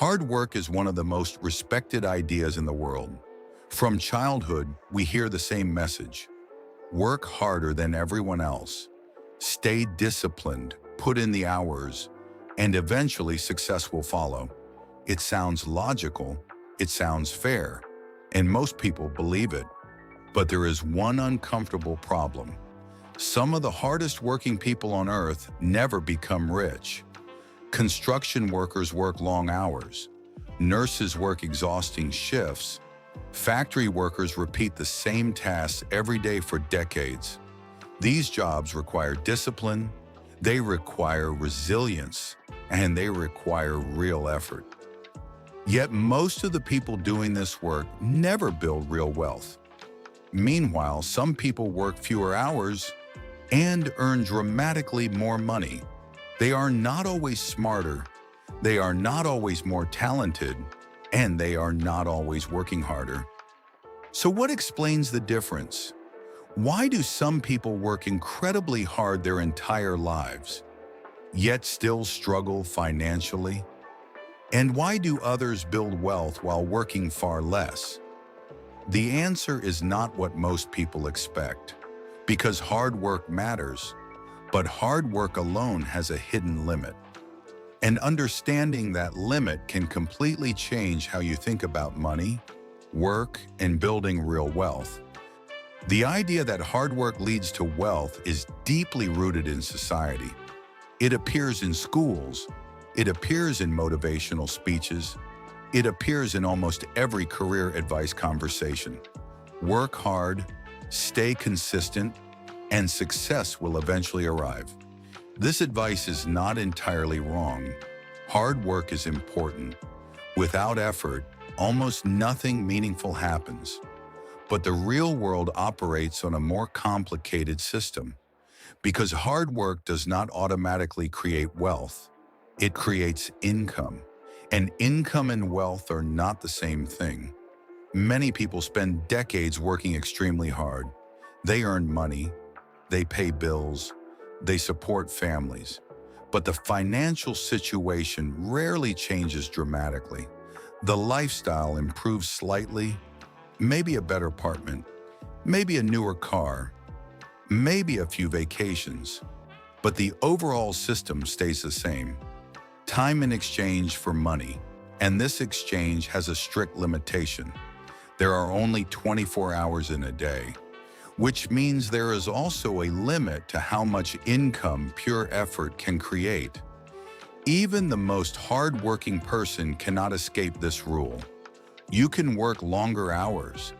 Hard work is one of the most respected ideas in the world. From childhood, we hear the same message. Work harder than everyone else. Stay disciplined, put in the hours, and eventually success will follow. It sounds logical, it sounds fair, and most people believe it. But there is one uncomfortable problem. Some of the hardest working people on earth never become rich. Construction workers work long hours. Nurses work exhausting shifts. Factory workers repeat the same tasks every day for decades. These jobs require discipline, they require resilience, and they require real effort. Yet most of the people doing this work never build real wealth. Meanwhile, some people work fewer hours and earn dramatically more money. They are not always smarter, they are not always more talented, and they are not always working harder. So what explains the difference? Why do some people work incredibly hard their entire lives, yet still struggle financially? And why do others build wealth while working far less? The answer is not what most people expect, because hard work matters. But hard work alone has a hidden limit. And understanding that limit can completely change how you think about money, work, and building real wealth. The idea that hard work leads to wealth is deeply rooted in society. It appears in schools, it appears in motivational speeches, it appears in almost every career advice conversation. Work hard, stay consistent, and success will eventually arrive. This advice is not entirely wrong. Hard work is important. Without effort, almost nothing meaningful happens. But the real world operates on a more complicated system, because hard work does not automatically create wealth. It creates income, and income and wealth are not the same thing. Many people spend decades working extremely hard. They earn money, they pay bills, they support families, but the financial situation rarely changes dramatically. The lifestyle improves slightly, maybe a better apartment, maybe a newer car, maybe a few vacations, but the overall system stays the same. Time in exchange for money, and this exchange has a strict limitation. There are only 24 hours in a day, which means there is also a limit to how much income pure effort can create. Even the most hard-working person cannot escape this rule. You can work longer hours.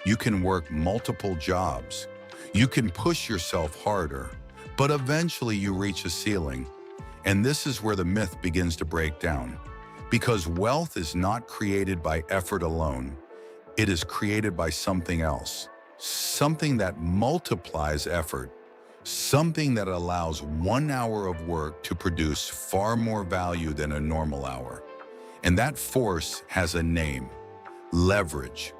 You can work multiple jobs. You can push yourself harder, but eventually you reach a ceiling. And this is where the myth begins to break down. Because wealth is not created by effort alone. It is created by something else. Something that multiplies effort, something that allows 1 hour of work to produce far more value than a normal hour. And that force has a name: leverage.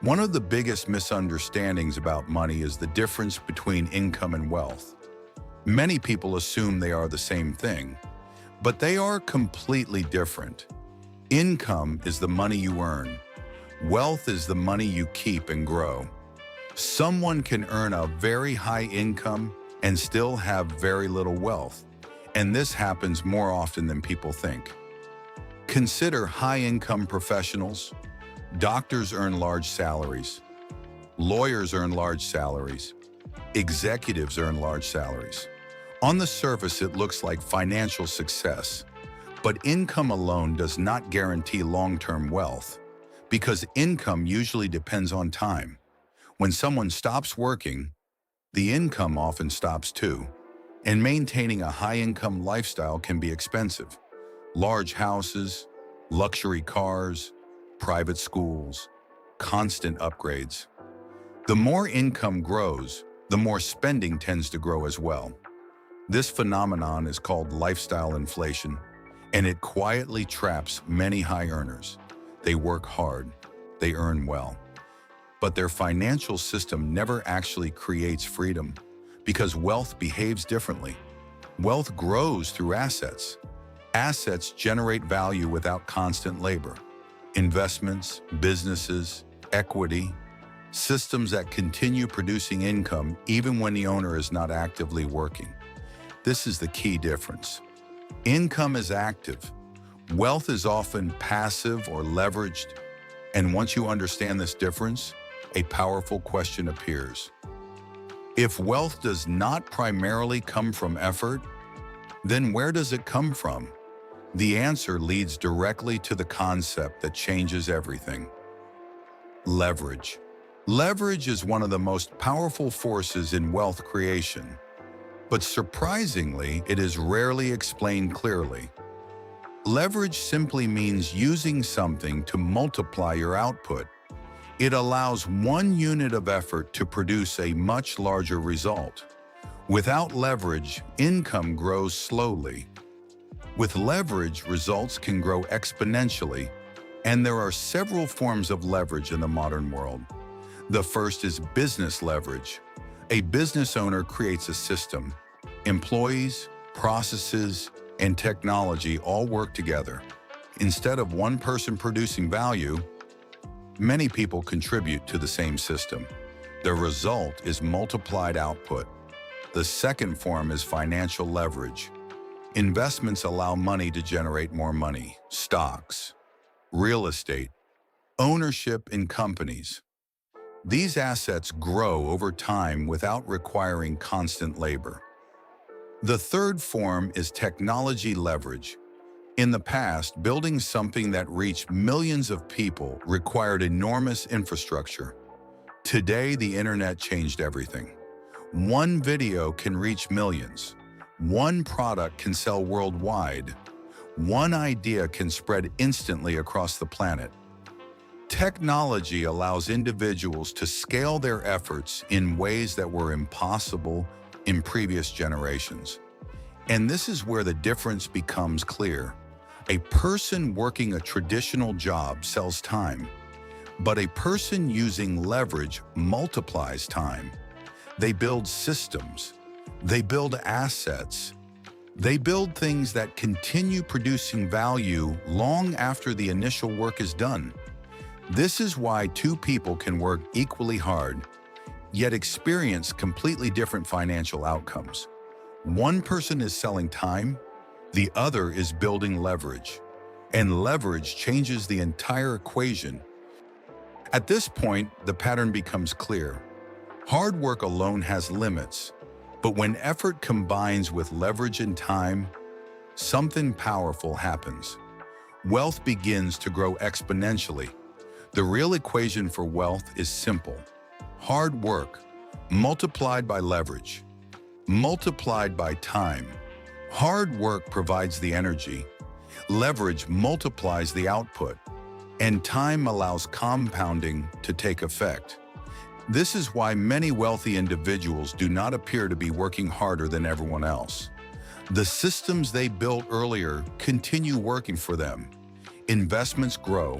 One of the biggest misunderstandings about money is the difference between income and wealth. Many people assume they are the same thing, but they are completely different. Income is the money you earn. Wealth is the money you keep and grow. Someone can earn a very high income and still have very little wealth, and this happens more often than people think. Consider high-income professionals. Doctors earn large salaries. Lawyers earn large salaries. Executives earn large salaries. On the surface, it looks like financial success, but income alone does not guarantee long-term wealth, because income usually depends on time. When someone stops working, the income often stops too, and maintaining a high-income lifestyle can be expensive. Large houses, luxury cars, private schools, constant upgrades. The more income grows, the more spending tends to grow as well. This phenomenon is called lifestyle inflation, and it quietly traps many high earners. They work hard, they earn well, but their financial system never actually creates freedom, because wealth behaves differently. Wealth grows through assets. Assets generate value without constant labor. Investments, businesses, equity, systems that continue producing income even when the owner is not actively working. This is the key difference. Income is active. Wealth is often passive or leveraged. And once you understand this difference, a powerful question appears. If wealth does not primarily come from effort, then where does it come from? The answer leads directly to the concept that changes everything. Leverage. Leverage is one of the most powerful forces in wealth creation, but surprisingly, it is rarely explained clearly. Leverage simply means using something to multiply your output. It allows one unit of effort to produce a much larger result. Without leverage, income grows slowly. With leverage, results can grow exponentially, and there are several forms of leverage in the modern world. The first is business leverage. A business owner creates a system. Employees, processes, and technology all work together. Instead of one person producing value, many people contribute to the same system. The result is multiplied output. The second form is financial leverage. Investments allow money to generate more money. Stocks, real estate, ownership in companies. These assets grow over time without requiring constant labor. The third form is technology leverage. In the past, building something that reached millions of people required enormous infrastructure. Today, the internet changed everything. One video can reach millions. One product can sell worldwide. One idea can spread instantly across the planet. Technology allows individuals to scale their efforts in ways that were impossible in previous generations. And this is where the difference becomes clear. A person working a traditional job sells time, but a person using leverage multiplies time. They build systems. They build assets. They build things that continue producing value long after the initial work is done. This is why two people can work equally hard, yet experience completely different financial outcomes. One person is selling time, the other is building leverage. And leverage changes the entire equation. At this point, the pattern becomes clear. Hard work alone has limits, but when effort combines with leverage and time, something powerful happens. Wealth begins to grow exponentially. The real equation for wealth is simple. Hard work multiplied by leverage, multiplied by time. Hard work provides the energy, leverage multiplies the output, and time allows compounding to take effect. This is why many wealthy individuals do not appear to be working harder than everyone else. The systems they built earlier continue working for them. Investments grow,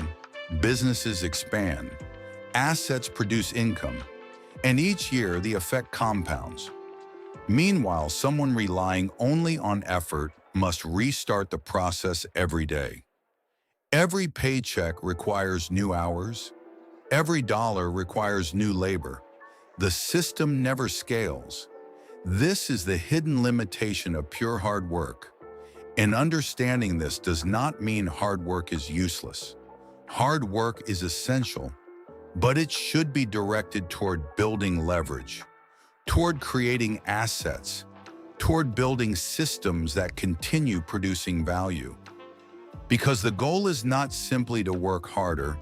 businesses expand, assets produce income, and each year the effect compounds. Meanwhile, someone relying only on effort must restart the process every day. Every paycheck requires new hours. Every dollar requires new labor. The system never scales. This is the hidden limitation of pure hard work. And understanding this does not mean hard work is useless. Hard work is essential, but it should be directed toward building leverage, toward creating assets, toward building systems that continue producing value. Because the goal is not simply to work harder,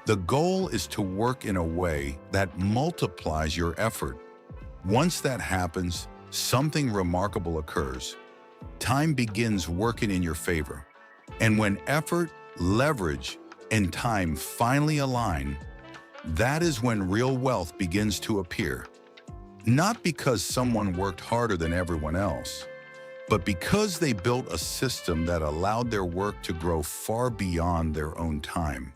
the goal is to work in a way that multiplies your effort. Once that happens, something remarkable occurs. Time begins working in your favor. And when effort, leverage, and time finally align, that is when real wealth begins to appear. Not because someone worked harder than everyone else, but because they built a system that allowed their work to grow far beyond their own time.